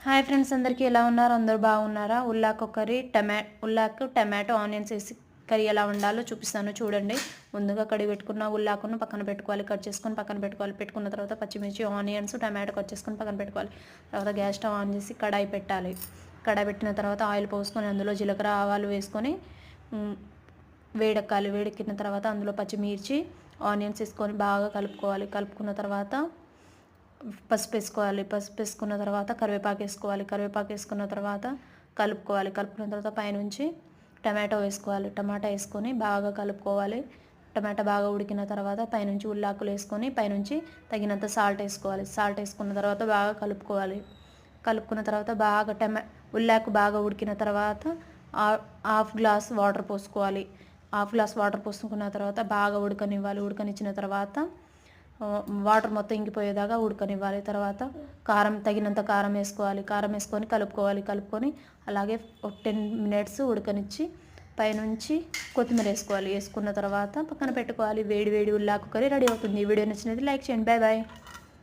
Hi friends, అందరికీ ఎలా ఉన్నారు? అందరూ బాగున్నారా? ఉల్లాకు కర్రీ ఉల్లాకు టమాటో ఆనియన్స్ వేసి కర్రీ ఎలా ఉండాలో చూపిస్తాను చూడండి. ముందుగా కడిగి పెట్టుకున్న ఉల్లాకును పక్కన పెట్టుకోవాలి, కట్ చేసుకొని పక్కన పెట్టుకోవాలి. పెట్టుకున్న తర్వాత పచ్చిమిర్చి, ఆనియన్స్, టమాటో కట్ చేసుకొని పక్కన పెట్టుకోవాలి. తర్వాత గ్యాస్ స్టవ్ ఆన్ చేసి కడాయి పెట్టాలి. కడాయి పెట్టిన తర్వాత ఆయిల్ పోసుకొని అందులో జీలకర్ర, ఆవాలు వేసుకొని వేడెక్కాలి. వేడెక్కిన తర్వాత అందులో పచ్చిమిర్చి, ఆనియన్స్ వేసుకొని బాగా కలుపుకోవాలి. కలుపుకున్న తర్వాత పసుపు వేసుకోవాలి. పసుపు వేసుకున్న తర్వాత కరివేపాకు వేసుకోవాలి. కరివేపాకు వేసుకున్న తర్వాత కలుపుకోవాలి. కలుపుకున్న తర్వాత పైనుంచి టమాటో వేసుకోవాలి. టమాటా వేసుకొని బాగా కలుపుకోవాలి. టమాటా బాగా ఉడికిన తర్వాత పైనుంచి ఉల్లాకులు వేసుకొని పైనుంచి తగినంత సాల్ట్ వేసుకోవాలి. సాల్ట్ వేసుకున్న తర్వాత బాగా కలుపుకోవాలి. కలుపుకున్న తర్వాత బాగా ఉల్లాకు బాగా ఉడికిన తర్వాత హాఫ్ గ్లాస్ వాటర్ పోసుకోవాలి. హాఫ్ గ్లాస్ వాటర్ పోసుకున్న తర్వాత బాగా ఉడకనివ్వాలి. ఉడకనిచ్చిన తర్వాత వాటర్ మొత్తం ఇంకిపోయేదాకా ఉడకనివ్వాలి. తర్వాత తగినంత కారం వేసుకోవాలి. కారం వేసుకొని కలుపుకొని అలాగే ఒక 10 minutes ఉడకనిచ్చి పైనుంచి కొత్తిమీర వేసుకోవాలి. వేసుకున్న తర్వాత పక్కన పెట్టుకోవాలి. వేడి వేడి ఉల్లాకు కర్రీ రెడీ అవుతుంది. ఈ వీడియో నచ్చినది లైక్ చేయండి. Bye bye.